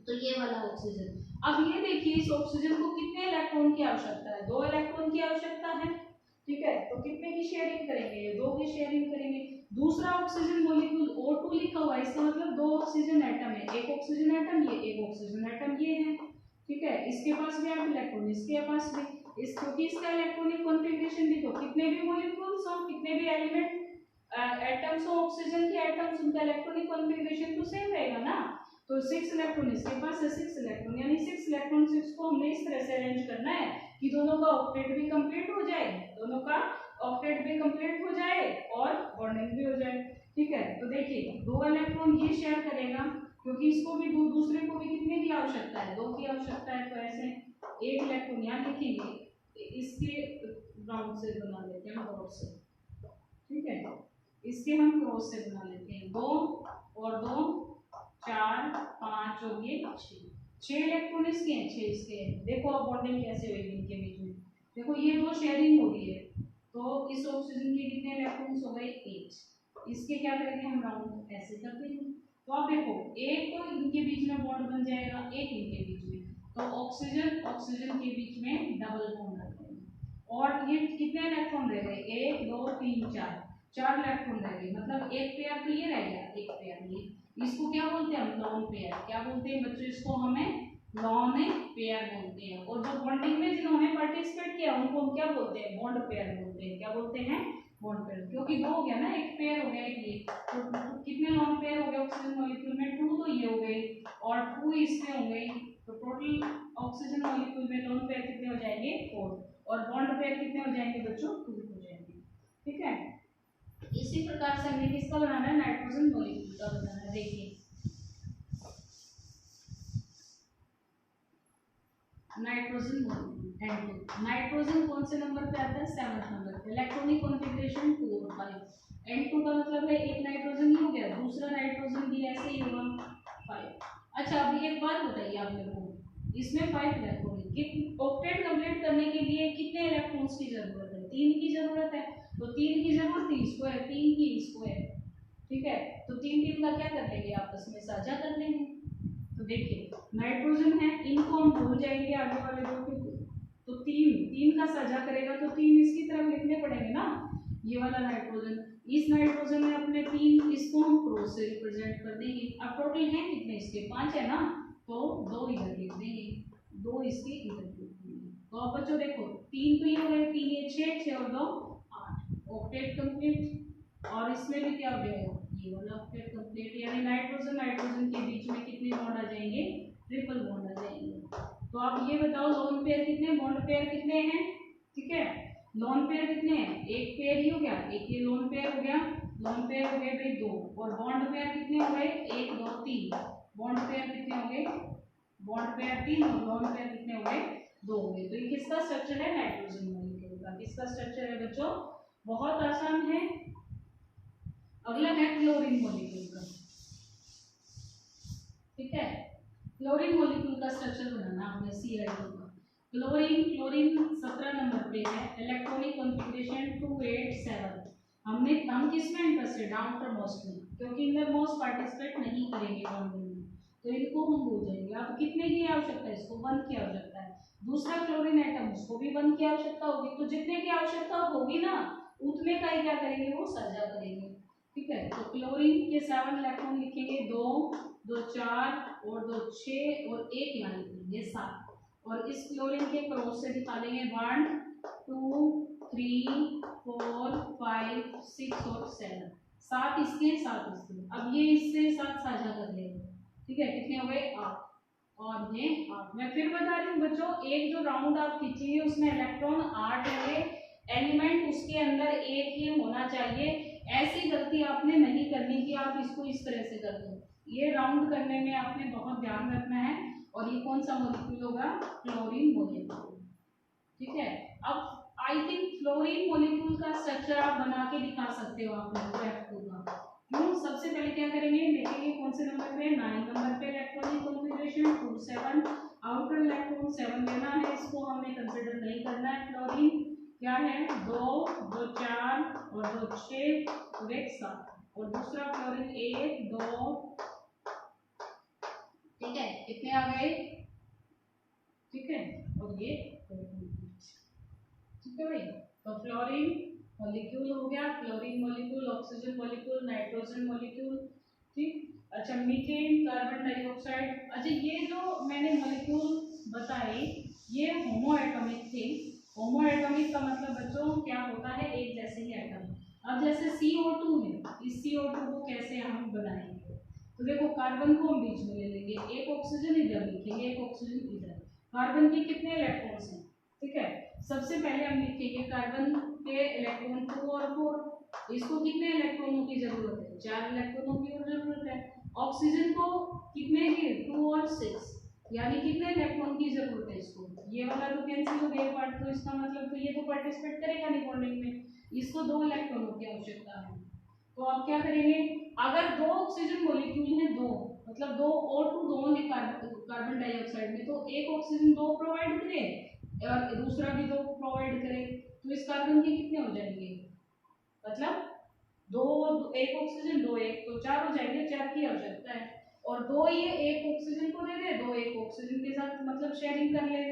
A: तो ये वाला ऑक्सीजन। अब ये देखिए इस ऑक्सीजन को कितने इलेक्ट्रॉन की आवश्यकता है, 2 इलेक्ट्रॉन की आवश्यकता है, ठीक है। तो कितने की शेयरिंग करेंगे, 2 की शेयरिंग करेंगे। दूसरा ऑक्सीजन मॉलिक्यूल O2 लिखा हुआ है, इसका मतलब 2 ऑक्सीजन एटम है, एक ऑक्सीजन एटम ये, एक ऑक्सीजन एटम ये है, ठीक है। इसके पास भी 8 इलेक्ट्रॉन, इसके पास भी, इस क्योंकि इसका इलेक्ट्रॉनिक कॉन्फ़िगरेशन भी, तो कितने भी मॉलिक्यूल्स हो, कितने भी एलिमेंट एटम्स हो, ऑक्सीजन के एटम्स, उनका इलेक्ट्रॉनिक कॉन्फ़िगरेशन तो सेम रहेगा ना। तो 6 इलेक्ट्रॉन इसके पास है, 6 इलेक्ट्रॉन, यानी 6 इलेक्ट्रॉन 6 को हमने इस तरह से अरेंज करना है कि दोनों का ऑक्टेट भी कंप्लीट हो जाए, दोनों का ऑक्टेट भी कंप्लीट हो जाए और बॉन्डिंग भी हो जाए। ठीक है, तो देखिए 2 इलेक्ट्रॉन ये शेयर करेगा क्योंकि इसको भी दूसरे को भी कितने की आवश्यकता है, 2 की आवश्यकता है, तो ऐसे 1 इलेक्ट्रॉन यहाँ लिखेंगे, इसके ग्राउंड से बना लेते हैं डॉट से। ठीक है, इसके हम क्रॉस से बना लेते हैं, 2 और 2 4 5 और ये 6 इलेक्ट्रॉन इसके हैं, 6 इसके हैं। देखो अब बॉन्डिंग कैसे होगी इनके बीच में, देखो ये 2 शेयरिंग हो रही है, तो इस ऑक्सीजन के कितने इलेक्ट्रॉन्स हो गए 8। इसके क्या करेंगे हम राउंड ऐसे करते हैं, तो आप देखो एक तो इनके बीच में बॉन्ड बन जाएगा, एक इनके बीच में, तो ऑक्सीजन के बीच में डबल बॉन्ड रखेंगे। और ये कितने इलेक्ट्रॉन रह गए, 1 2 3 4 इलेक्ट्रॉन रह गए, मतलब एक पेयर तो ये रह गया, एक पेयर ये, इसको क्या बोलते हैं हम, लॉन पेयर। क्या बोलते हैं बच्चों, इसको हमें लॉन पेयर बोलते हैं। और जो बॉन्डिंग में जिन्होंने पार्टिसिपेट किया उनको हम क्या बोलते हैं, बॉन्ड पेयर बोलते हैं। क्या बोलते हैं, बॉन्ड पेयर, क्योंकि 2 हो गया ना, एक पेयर हो गया, एक ये, तो कितने लॉन पेयर हो गए ऑक्सीजन मॉलिक्यूल में, 2 तो ये हो गए और 2 इसमें हो गई, तो टोटल ऑक्सीजन मॉलिक्यूल में लॉन पेयर कितने हो जाएंगे 4, और बॉन्ड पेयर कितने हो जाएंगे बच्चों 2 हो जाएंगे। ठीक है, इसी प्रकार से हमें किसका बनाना है, नाइट्रोजन मॉलिक्यूल का बनाना है। देखिए नाइट्रोजन मॉलिक्यूल, नाइट्रोजन कौन से नंबर पे आता है, 7th नंबर पे, इलेक्ट्रॉनिक कॉन्फ़िगरेशन 2 और 5। N2 का मतलब है एक नाइट्रोजन ही हो गया, दूसरा नाइट्रोजन भी ऐसे ही होगा 5। अच्छा अभी एक बात बताइए आप मेरे को, इसमें 5 इलेक्ट्रॉन है, ऑक्टेट कंप्लीट करने के लिए कितने इलेक्ट्रॉन्स की जरूरत है, 3 की जरूरत है, तो 3 की जरूरत थी, इसको है 3 की, इसको है। ठीक है, तो 3 का क्या कर लेंगे, आपस में साझा कर लेंगे। तो देखिए नाइट्रोजन है, इनको हम भूल जाएंगे आगे वाले दो के, तो 3 का साझा करेगा तो 3 इसकी तरफ लिखने पड़ेंगे ना, ये वाला नाइट्रोजन, इस नाइट्रोजन में अपने 3, इसको हम क्रॉस से रिप्रेजेंट कर देंगे। अब टोटल है कितने इसके, 5 है ना, तो 2 इधर लिख देंगे, 2 इसके इधर लिख देंगे। तो अब बच्चों देखो 3 तो ये हो गए, 3 ये 6 और 2 8, ऑक्टेट कंप्लीट। और इसमें भी क्या हो जाएगा, ये वाला ऑक्टेट कंप्लीट, यानी नाइट्रोजन के बीच में कितने बॉन्ड आ जाएंगे, ट्रिपल बॉन्ड आ जाएंगे। तो आप ये बताओ लोन पेयर कितने, बॉन्ड पेयर कितने हैं। ठीक है, लोन पेयर कितने हैं, एक पेयर ही हो गया, एक ये लोन पेयर हो गया, लोन पेयर हो गए भाई 2, और बॉन्ड पेयर कितने हो गए 1 2 3, बॉन्ड पेयर कितने हो गए, बॉन्ड पेयर 3 और लोन पेयर कितने हो गए 2 हो गए। तो ये किसका स्ट्रक्चर है, नाइट्रोजन मॉलिक्यूल का। किसका स्ट्रक्चर है बच्चों, बहुत आसान है। अगला है क्लोरीन मॉलिक्यूल का। ठीक है, क्लोरीन मॉलिक्यूल का स्ट्रक्चर बनाना आपने Cl2 का। क्लोरीन 17 नंबर पे है, इलेक्ट्रॉनिक कॉन्फ़िगरेशन 287। हम किसमें इंटरेस्टेड, आउटर मोस्ट में, क्योंकि इनर मोस्ट पार्टिसिपेट नहीं करेंगे बॉन्डिंग में, तो इनको हम भूल जाएंगे। अब कितने की आवश्यकता है, इसको 1 की आवश्यकता है। दूसरा क्लोरीन एटम, उसको भी 1 की आवश्यकता होगी, तो जितने की आवश्यकता होगी ना उतने का ही क्या करेंगे, वो साझा करेंगे। ठीक है, तो क्लोरीन के 7 इलेक्ट्रॉन लिखेंगे, 2 2 4 और 2 6 और 1 यहाँ लिखेंगे 7। और इस क्लोरीन के क्रॉस से निकालेंगे 1 2 3 4 5 6 और 7, 7 इसके 7 इसके। अब ये इससे 7 साझा कर लेंगे। ठीक है, कितने हो गए 8, और ये 8। मैं फिर बता रही हूँ बच्चों, एक जो राउंड आप खींचेंगे उसमें इलेक्ट्रॉन 8 होंगे, एलिमेंट उसके अंदर एक ही होना चाहिए। ऐसी गलती आपने नहीं करनी कि आप इसको इस तरह से कर दो, ये राउंड करने में आपने बहुत ध्यान रखना है। और ये कौन सा मॉलिक्यूल होगा, क्लोरीन मॉलिक्यूल। ठीक है, अब आई थिंक फ्लोरीन मॉलिक्यूल का स्ट्रक्चर आप बना के दिखा सकते हो आप लोग F2 का। क्यों, सबसे पहले क्या करेंगे, देखेंगे कौन से नंबर पे, 9 नंबर पे इलेक्ट्रॉनिक कॉन्फ़िगरेशन 2 7, आउटर इलेक्ट्रॉन 7 लेना है, इसको हमें कंसीडर नहीं करना है। फ्लोरीन क्या है, 2 2 4 और 2 6 और 1 7, और दूसरा फ्लोरीन 1 2। ठीक है, कितने आ गए, ठीक है, और ये ठीक है भाई। तो फ्लोरीन मॉलिक्यूल हो गया, chlorine molecule, oxygen molecule, nitrogen molecule. ठीक, अच्छा मीथेन, कार्बन डाइऑक्साइड। अच्छा ये जो मैंने मॉलिक्यूल बताए ये होमो एटॉमिक थे। होमो एटॉमिक का मतलब बच्चों क्या होता है, एक जैसे ही एटम। अब जैसे CO2 है, इस CO2 को कैसे हम बनाएंगे, तो देखो कार्बन को हम बीच में ले लेंगे, एक ऑक्सीजन इधर लिखेंगे, एक ऑक्सीजन इधर। कार्बन के कितने इलेक्ट्रॉन्स हैं, ठीक है। सबसे पहले हम लिखेंगे कार्बन के इलेक्ट्रॉन 2 और 4। इसको कितने इलेक्ट्रॉनों की जरूरत है, 4 इलेक्ट्रॉनों की और जरूरत है। ऑक्सीजन को कितने की, 2 और 6, यानी कितने इलेक्ट्रॉन की जरूरत है इसको। ये वाला तो कैंसिल हो गया पार्ट, तो इसका मतलब तो ये तो पार्टिसिपेट करेगा नहीं बॉन्डिंग में, इसको 2 इलेक्ट्रॉनों की आवश्यकता है। तो आप क्या करेंगे, अगर 2 ऑक्सीजन मॉलिक्यूल हैं, 2 मतलब 2 O2 2 है कार्बन डाइऑक्साइड में, तो एक ऑक्सीजन 2 प्रोवाइड करे और दूसरा भी 2 प्रोवाइड करे, तो इस कार्बन के कितने हो जाएंगे, मतलब 2 एक ऑक्सीजन 2 एक तो 4 हो जाएंगे, 4 की आवश्यकता है। और 2 ये एक ऑक्सीजन को दे दे, 2 एक ऑक्सीजन के साथ मतलब शेयरिंग कर ले,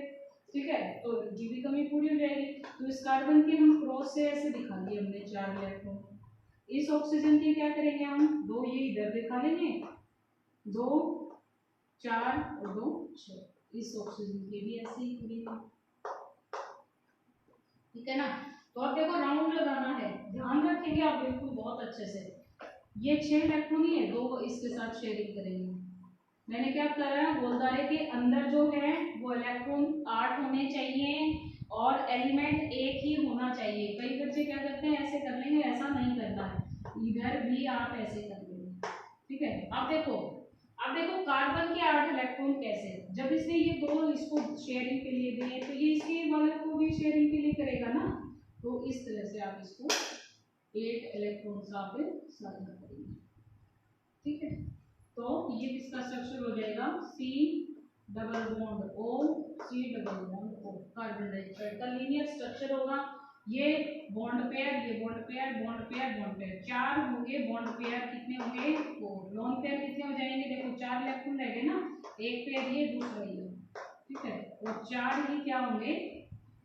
A: ठीक है, तो जी भी कमी पूरी हो जाएगी। तो इस कार्बन के हम क्रॉस से ऐसे दिखा दिए हमने 4 इलेक्ट्रॉन। इस ऑक्सीजन के क्या करेंगे हम, 2 ये इधर दिखा लेंगे, 2 4 और 2 6। इस ऑक्सीजन के भी ऐसे ही करेंगे, ठीक है ना। तो आप देखो राउंड लगाना है, ध्यान रखेंगे आप बिल्कुल बहुत अच्छे से। ये 6 इलेक्ट्रॉन ही है, 2 इसके साथ शेयरिंग करेंगे। मैंने क्या करा, गोलदारे के अंदर जो है वो इलेक्ट्रॉन 8 होने चाहिए और एलिमेंट एक ही होना चाहिए। कई बच्चे क्या करते हैं, ऐसे कर लेंगे, ऐसा नहीं करना है, इधर भी आप ऐसे कर लेंगे, ठीक है। अब देखो कार्बन के 8 इलेक्ट्रॉन कैसे, जब इसने ये 2 इसको शेयरिंग के लिए दिए तो ये इसके वाले को भी शेयरिंग के लिए करेगा ना, तो इस तरह से आप इसको 8 इलेक्ट्रॉन आप साझा करेंगे, ठीक है। तो ये किसका स्ट्रक्चर हो जाएगा, C double bond O, C double bond O, carbon dioxide का लीनियर स्ट्रक्चर होगा। ये बॉन्ड पेयर, ये bond pair, bond pair, bond pair, 4 होंगे बॉन्ड पेयर, कितने होंगे 4। लोन पेयर कितने हो जाएंगे, देखो 4 इलेक्ट्रॉन रह गए ना, एक पेयर ये दूसरा ये, ठीक है, और 4 ही क्या होंगे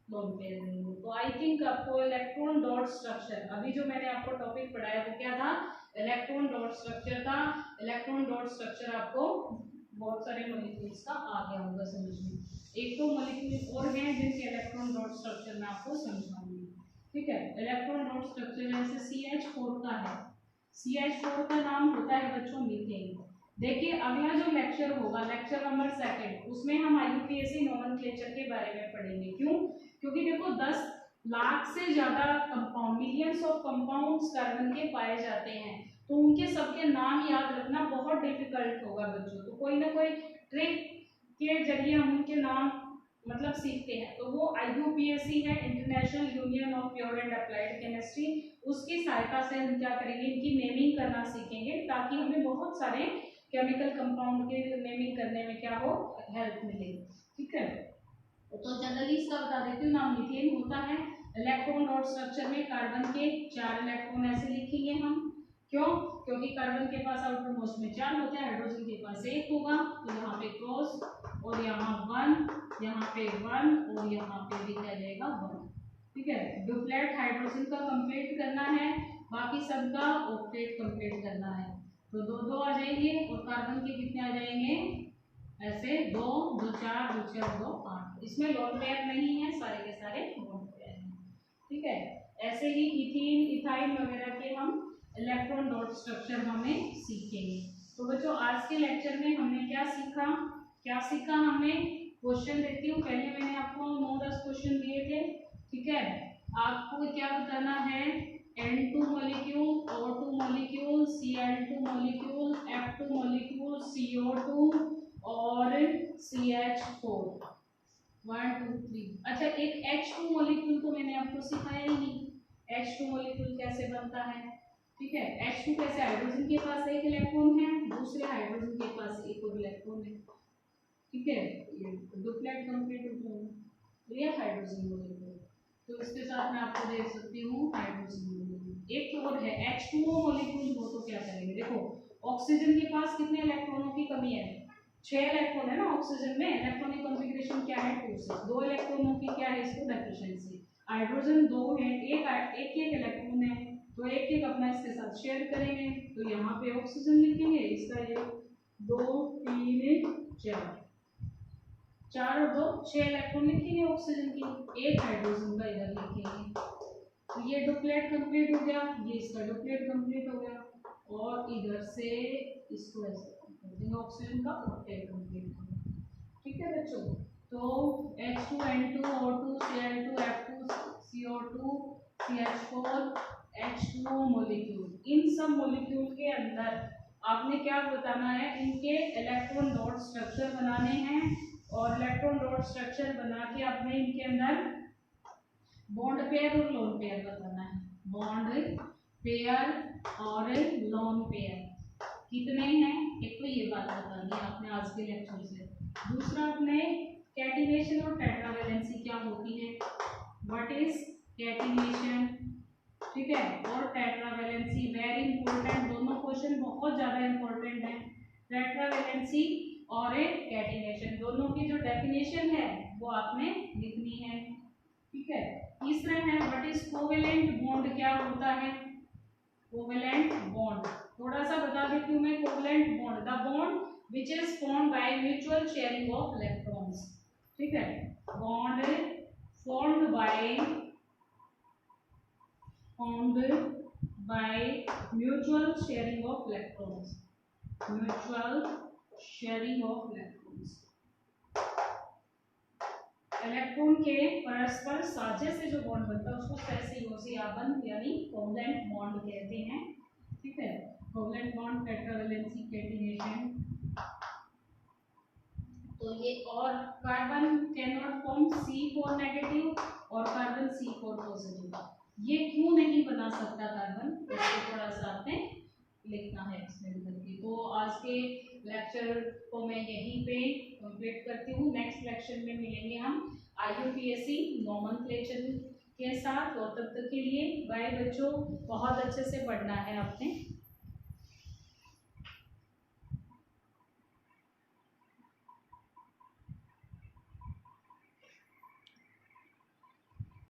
A: लोन पेयर रहेंगे। तो आई थिंक आपको इलेक्ट्रॉन डॉट स्ट्रक्चर, अभी जो मैंने आपको टॉपिक पढ़ाया वो क्या था, इलेक्ट्रॉन डॉट स्ट्रक्चर का। इलेक्ट्रॉन डॉट स्ट्रक्चर आपको बहुत सारे मॉलिक्यूल्स का आ गया होगा समझ में। एक तो मॉलिक्यूल और हैं जिनके इलेक्ट्रॉन डॉट स्ट्रक्चर मैं आपको समझाऊंगी, ठीक है। इलेक्ट्रॉन डॉट स्ट्रक्चर जैसे CH4 का है, CH4 का नाम होता है बच्चों मीथेन। देखिए अगला जो लेक्चर होगा, लेक्चर नंबर 2, उसमें हम IUPAC नोमेनक्लेचर के बारे में पढ़ेंगे। क्यों, क्योंकि देखो 10 लाख से ज्यादा compound, millions of compounds carbon के पाए जाते हैं, तो उनके सबके नाम याद रखना बहुत डिफिकल्ट होगा बच्चों। तो कोई ना कोई ट्रिक के जरिए हम उनके नाम मतलब सीखते हैं। तो वो IUPAC है, international union of pure and applied chemistry, उसकी सहायता से हम क्या करेंगे, इनकी नेमिंग करना सीखेंगे, ताकि हमें बहुत सारे केमिकल कंपाउंड के नेमिंग करने में क्या हो, हेल्प मिले, ठीक है। तो जनरली इसका बता देती हूँ, नाम मीथेन होता है। इलेक्ट्रॉन डॉट स्ट्रक्चर में कार्बन के 4 इलेक्ट्रॉन ऐसे लिखेंगे हम, क्यों, क्योंकि कार्बन के पास आउटर मोस्ट में 4 होते हैं, हाइड्रोजन के पास 1 होगा, तो यहाँ पे क्रॉस और यहाँ 1, यहाँ पे 1 और यहाँ पे भी क्या जाएगा 1, ठीक है। डुप्लेट हाइड्रोजन का कंप्लीट करना है, बाकी सबका ऑक्टेट कंप्लीट करना है, तो 2 आ जाएंगे और कार्बन के कितने आ जाएंगे, ऐसे 2 2 4 2 6 2 8। इसमें लोन पेयर नहीं है, सारे के सारे बॉन्ड पेयर हैं, ठीक है। ऐसे ही इथीन इथाइन वगैरह के हम इलेक्ट्रॉन डॉट स्ट्रक्चर हमें सीखेंगे। तो बच्चों आज के लेक्चर में हमने क्या सीखा हमने, क्वेश्चन देखती हूँ। पहले मैंने आपको 9-10 क्वेश्चन दिए थे, ठीक है। आपको क्या बताना है, N2 molecule, O2 molecule, Cl2 molecule, F2 molecule, CO2 और CH4, 1 2 3। अच्छा एक H2 मॉलिक्यूल तो मैंने आपको सिखाया ही नहीं, H2 मॉलिक्यूल कैसे बनता है, ठीक है। H2 कैसे, हाइड्रोजन के पास 1 इलेक्ट्रॉन है, दूसरे हाइड्रोजन के पास 1 और इलेक्ट्रॉन है, ठीक है, ये डुप्लेट कंप्लीट होता है, तो ये हाइड्रोजन मॉलिक्यूल। तो इसके साथ मैं आपको दे सकती हूँ हाइड्रोजन मॉलिक्यूल। एक और है H2O मॉलिक्यूल, वो तो क्या करेंगे, देखो ऑक्सीजन के पास कितने इलेक्ट्रॉनों की कमी है, 6 इलेक्ट्रॉन है ना ऑक्सीजन में, इलेक्ट्रॉनिक कॉन्फ़िगरेशन क्या है 2 से, 2 इलेक्ट्रॉनों की क्या है इसको डेफिशिएंसी। हाइड्रोजन 2 है, एक इलेक्ट्रॉन है, तो एक अपना इसके साथ शेयर करेंगे, तो यहाँ पे ऑक्सीजन लिखेंगे, इसका ये 2 3 4 और 2 6 इलेक्ट्रॉन लिखेंगे ऑक्सीजन की, एक हाइड्रोजन का इधर लिखेंगे, तो ये डुप्लेट कंप्लीट हो गया, ये इसका डुप्लेट कंप्लीट हो गया, और इधर से इसको ऐसे ऑक्सीजन का ऑक्टेट कंप्लीट हो गया। ठीक है बच्चों, तो H2N2O2 Cl2 F2 CO2 CH4 H2O molecule, इन सब मॉलिक्यूल के अंदर आपने क्या बताना है, इनके इलेक्ट्रॉन डॉट स्ट्रक्चर बनाने हैं, और इलेक्ट्रॉन डॉट स्ट्रक्चर बना के आपने इनके अंदर बॉन्ड पेयर और लोन पेयर बताना है। बॉन्ड पेयर और लोन पेयर कितने हैं, एक तो ये बात बतानी है आपने आज के लेक्चर से। दूसरा अपने कैटिनेशन और टेट्रावैलेंसी क्या होती है, व्हाट इज कैटिनेशन, ठीक है, और टेट्रावैलेंसी वेरी इंपॉर्टेंट, दोनों क्वेश्चन बहुत ज्यादा इंपॉर्टेंट है। टेट्रावैलेंसी और कैटिनेशन दोनों की जो डेफिनेशन है वो आपने लिखनी है। ठीक है, तीसरा है व्हाट इज कोवेलेंट बॉन्ड, क्या होता है कोवेलेंट बॉन्ड, थोड़ा सा बता देती हूँ मैं। Covalent bond, the bond which is formed by mutual sharing of electrons, ठीक है, bond formed by mutual sharing of electrons, mutual sharing of electrons, electron के परस्पर साझे से जो बॉन्ड बनता है उसको सहसंयोजी बंध यानी कोवेलेंट बॉन्ड कहते हैं। ठीक है, कोवेलेंट बॉन्ड, टेट्रावैलेंसी, कैटिनेशन, तो ये, और carbon can not form C4 negative और कार्बन C4 पॉजिटिव, ये क्यों नहीं बना सकता कार्बन, इसको थोड़ा सा आपने लिखना है एक्सप्लेन करके। तो आज के लेक्चर को मैं यहीं पे कंप्लीट करती हूँ, नेक्स्ट लेक्चर में मिलेंगे हम IUPAC नोमेनक्लेचर के साथ, और तब तक के लिए बाय बच्चों, बहुत अच्छे से पढ़ना है आपने।